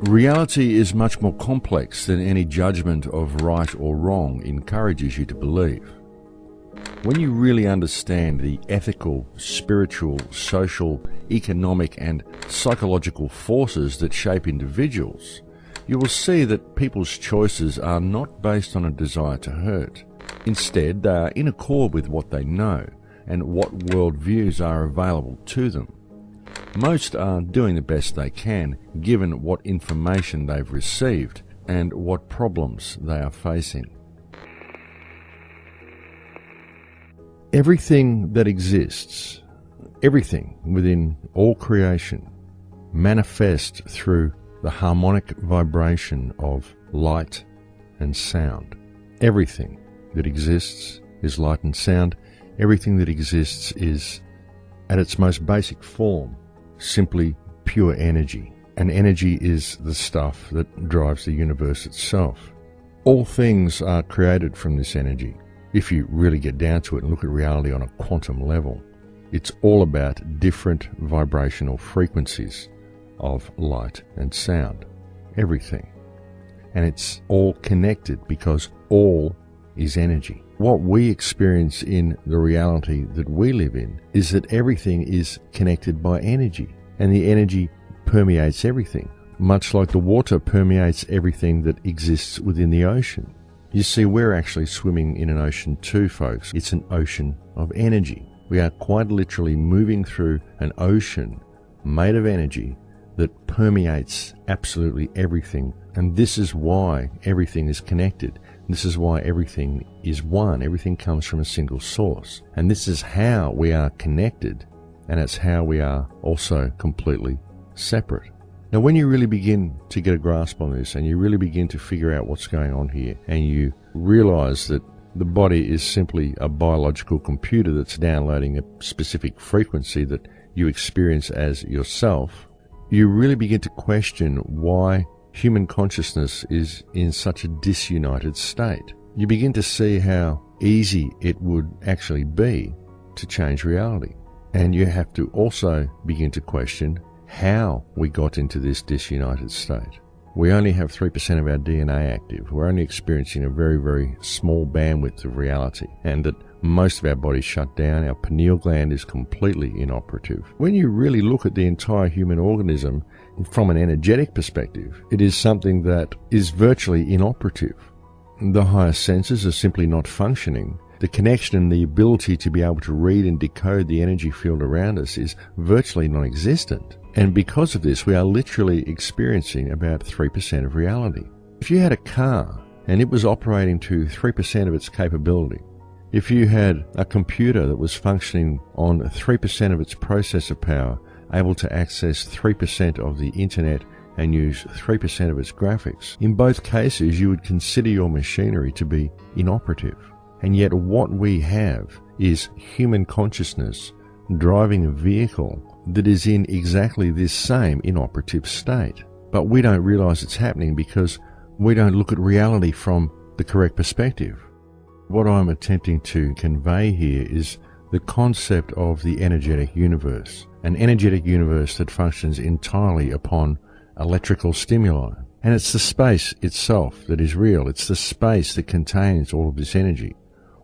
Reality is much more complex than any judgment of right or wrong encourages you to believe. When you really understand the ethical, spiritual, social, economic and psychological forces that shape individuals, you will see that people's choices are not based on a desire to hurt. Instead, they are in accord with what they know and what worldviews are available to them. Most are doing the best they can given what information they've received and what problems they are facing. Everything that exists, everything within all creation, manifests through the harmonic vibration of light and sound. Everything that exists is light and sound. Everything that exists is, at its most basic form, simply pure energy. And energy is the stuff that drives the universe itself. All things are created from this energy. If you really get down to it and look at reality on a quantum level, it's all about different vibrational frequencies of light and sound. Everything. And it's all connected because all is energy. What we experience in the reality that we live in is that everything is connected by energy, and the energy permeates everything, much like the water permeates everything that exists within the ocean. You see, we're actually swimming in an ocean too, folks. It's an ocean of energy. We are quite literally moving through an ocean made of energy that permeates absolutely everything, and this is why everything is connected. This is why everything is one. Everything comes from a single source. And this is how we are connected, and it's how we are also completely separate. Now, when you really begin to get a grasp on this, and you really begin to figure out what's going on here, and you realize that the body is simply a biological computer that's downloading a specific frequency that you experience as yourself, you really begin to question why human consciousness is in such a disunited state. You begin to see how easy it would actually be to change reality. And you have to also begin to question how we got into this disunited state. We only have 3% of our DNA active. We're only experiencing a very, very small bandwidth of reality, and that most of our body's shut down. Our pineal gland is completely inoperative. When you really look at the entire human organism from an energetic perspective, it is something that is virtually inoperative. The higher senses are simply not functioning. The connection and the ability to be able to read and decode the energy field around us is virtually non-existent. And because of this, we are literally experiencing about 3% of reality. If you had a car and it was operating to 3% of its capability, if you had a computer that was functioning on 3% of its processor power, able to access 3% of the internet and use 3% of its graphics, in both cases you would consider your machinery to be inoperative. And yet what we have is human consciousness driving a vehicle that is in exactly this same inoperative state. But we don't realize it's happening because we don't look at reality from the correct perspective. What I'm attempting to convey here is the concept of the energetic universe, an energetic universe that functions entirely upon electrical stimuli. And it's the space itself that is real. It's the space that contains all of this energy.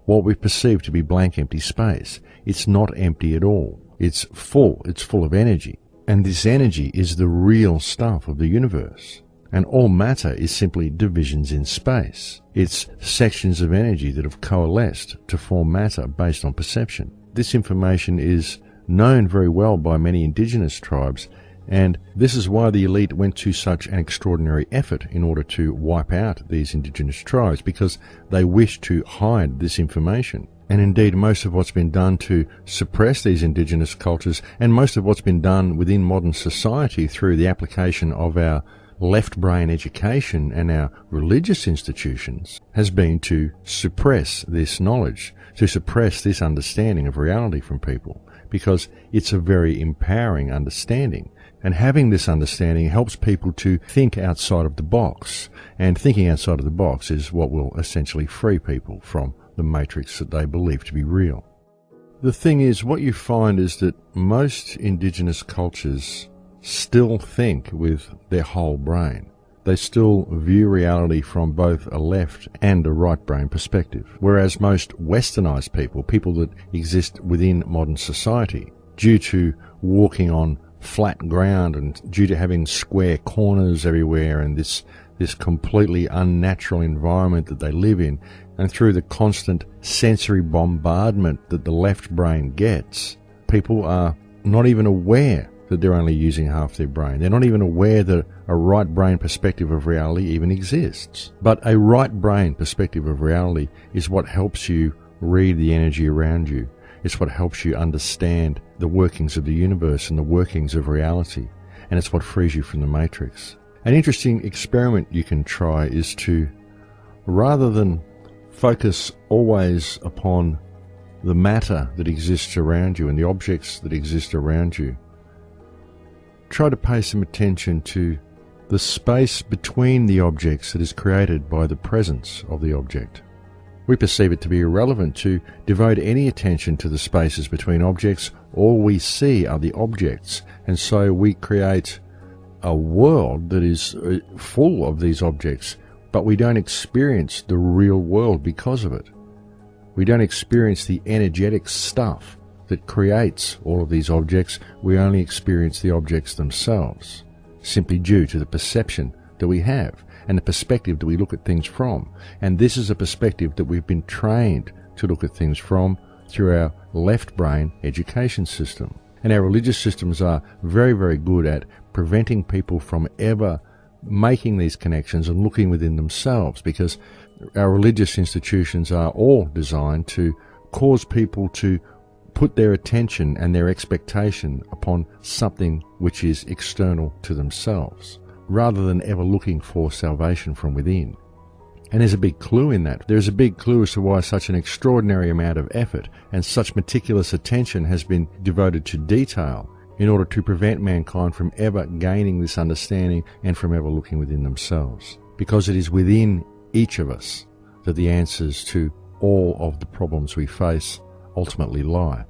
What we perceive to be blank, empty space, it's not empty at all. It's full of energy. And this energy is the real stuff of the universe. And all matter is simply divisions in space. It's sections of energy that have coalesced to form matter based on perception. This information is known very well by many indigenous tribes, and this is why the elite went to such an extraordinary effort in order to wipe out these indigenous tribes, because they wished to hide this information. And indeed, most of what's been done to suppress these indigenous cultures, and most of what's been done within modern society through the application of our left brain education and our religious institutions, has been to suppress this knowledge, to suppress this understanding of reality from people, because it's a very empowering understanding. And having this understanding helps people to think outside of the box. And thinking outside of the box is what will essentially free people from the matrix that they believe to be real. The thing is, what you find is that most indigenous cultures still think with their whole brain. They still view reality from both a left and a right brain perspective. Whereas most westernized people that exist within modern society, due to walking on flat ground and due to having square corners everywhere and this completely unnatural environment that they live in, and through the constant sensory bombardment that the left brain gets, people are not even aware that they're only using half their brain. They're not even aware that a right brain perspective of reality even exists. But a right brain perspective of reality is what helps you read the energy around you. It's what helps you understand the workings of the universe and the workings of reality. And it's what frees you from the matrix. An interesting experiment you can try is to, rather than focus always upon the matter that exists around you and the objects that exist around you, try to pay some attention to the space between the objects that is created by the presence of the object. We perceive it to be irrelevant to devote any attention to the spaces between objects. All we see are the objects, and so we create a world that is full of these objects, but we don't experience the real world because of it. We don't experience the energetic stuff that creates all of these objects. We only experience the objects themselves, simply due to the perception that we have and the perspective that we look at things from. And this is a perspective that we've been trained to look at things from through our left brain education system. And our religious systems are very, very good at preventing people from ever making these connections and looking within themselves, because our religious institutions are all designed to cause people to put their attention and their expectation upon something which is external to themselves, rather than ever looking for salvation from within. And there's a big clue in that. There's a big clue as to why such an extraordinary amount of effort and such meticulous attention has been devoted to detail in order to prevent mankind from ever gaining this understanding and from ever looking within themselves. Because it is within each of us that the answers to all of the problems we face ultimately lie.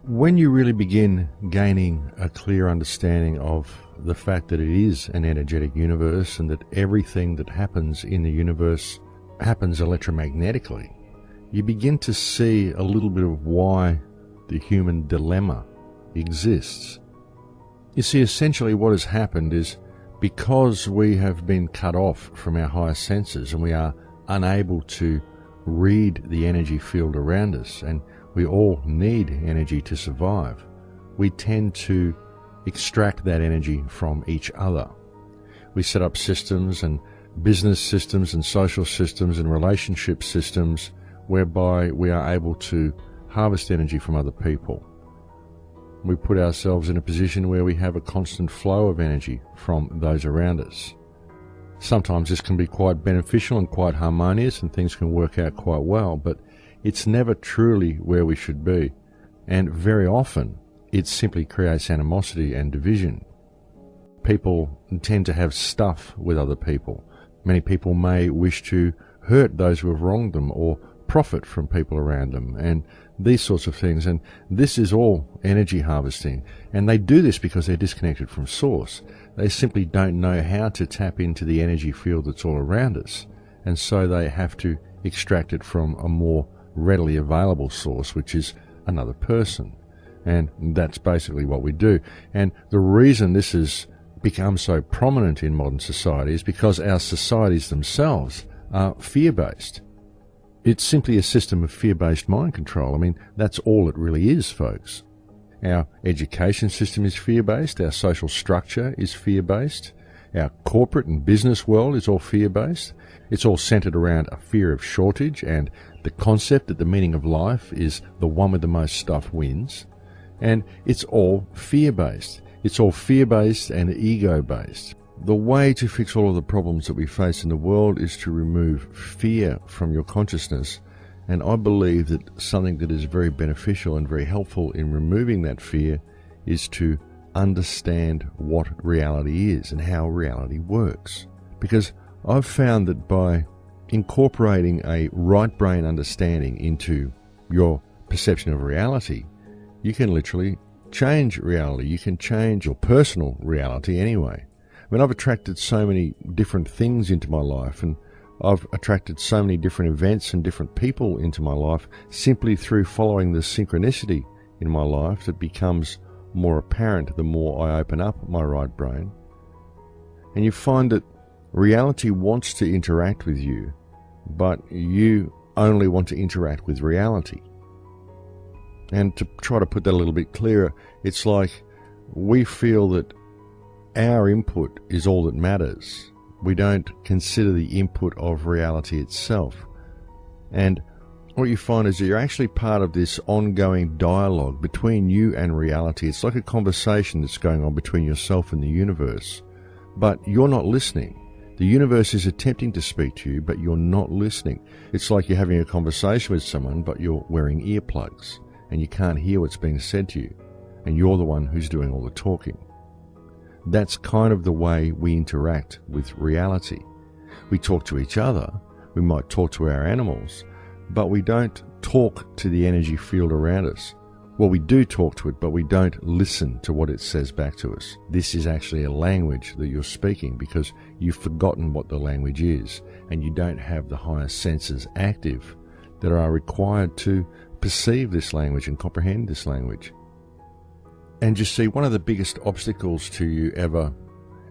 When you really begin gaining a clear understanding of the fact that it is an energetic universe and that everything that happens in the universe happens electromagnetically, you begin to see a little bit of why the human dilemma exists. You see, essentially what has happened is, because we have been cut off from our higher senses and we are unable to read the energy field around us, and we all need energy to survive, we tend to extract that energy from each other. We set up systems and business systems and social systems and relationship systems whereby we are able to harvest energy from other people. We put ourselves in a position where we have a constant flow of energy from those around us. Sometimes this can be quite beneficial and quite harmonious, and things can work out quite well, but it's never truly where we should be. And very often, it simply creates animosity and division. People tend to have stuff with other people. Many people may wish to hurt those who have wronged them or profit from people around them, and these sorts of things. And this is all energy harvesting. And they do this because they're disconnected from source. They simply don't know how to tap into the energy field that's all around us. And so they have to extract it from a more readily available source, which is another person. And that's basically what we do. And the reason this has become so prominent in modern society is because our societies themselves are fear-based. It's simply a system of fear-based mind control. I mean, that's all it really is, folks. Our education system is fear-based. Our social structure is fear-based. Our corporate and business world is all fear-based. It's all centered around a fear of shortage and the concept that the meaning of life is the one with the most stuff wins. And it's all fear-based. It's all fear-based and ego-based. The way to fix all of the problems that we face in the world is to remove fear from your consciousness. And I believe that something that is very beneficial and very helpful in removing that fear is to understand what reality is and how reality works. Because I've found that by incorporating a right brain understanding into your perception of reality, you can literally change reality. You can change your personal reality anyway. I mean, I've attracted so many different things into my life, and I've attracted so many different events and different people into my life simply through following the synchronicity in my life that becomes more apparent the more I open up my right brain. And you find that reality wants to interact with you, but you only want to interact with reality. And to try to put that a little bit clearer, it's like we feel that our input is all that matters. We don't consider the input of reality itself. And what you find is that you're actually part of this ongoing dialogue between you and reality. It's like a conversation that's going on between yourself and the universe, but you're not listening. The universe is attempting to speak to you, but you're not listening. It's like you're having a conversation with someone, but you're wearing earplugs, and you can't hear what's being said to you, and you're the one who's doing all the talking. That's kind of the way we interact with reality. We talk to each other, we might talk to our animals, but we don't talk to the energy field around us. Well, we do talk to it, but we don't listen to what it says back to us. This is actually a language that you're speaking because you've forgotten what the language is, and you don't have the higher senses active that are required to perceive this language and comprehend this language. And you see, one of the biggest obstacles to you ever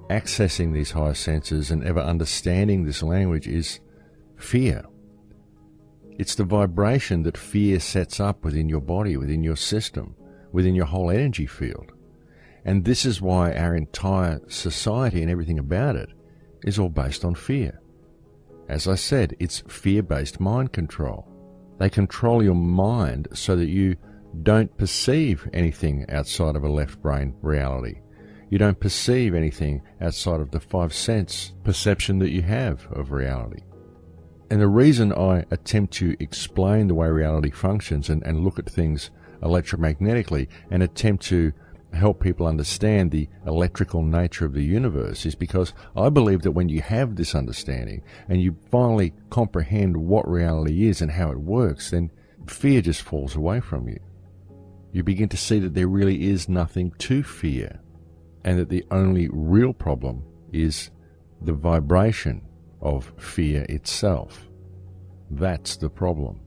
accessing these higher senses and ever understanding this language is fear. It's the vibration that fear sets up within your body, within your system, within your whole energy field. And this is why our entire society and everything about it is all based on fear. As I said, it's fear-based mind control. They control your mind so that you don't perceive anything outside of a left brain reality. You don't perceive anything outside of the 5 sense perception that you have of reality. And the reason I attempt to explain the way reality functions and look at things electromagnetically and attempt to help people understand the electrical nature of the universe is because I believe that when you have this understanding and you finally comprehend what reality is and how it works, then fear just falls away from you. You begin to see that there really is nothing to fear, and that the only real problem is the vibration of fear itself. That's the problem.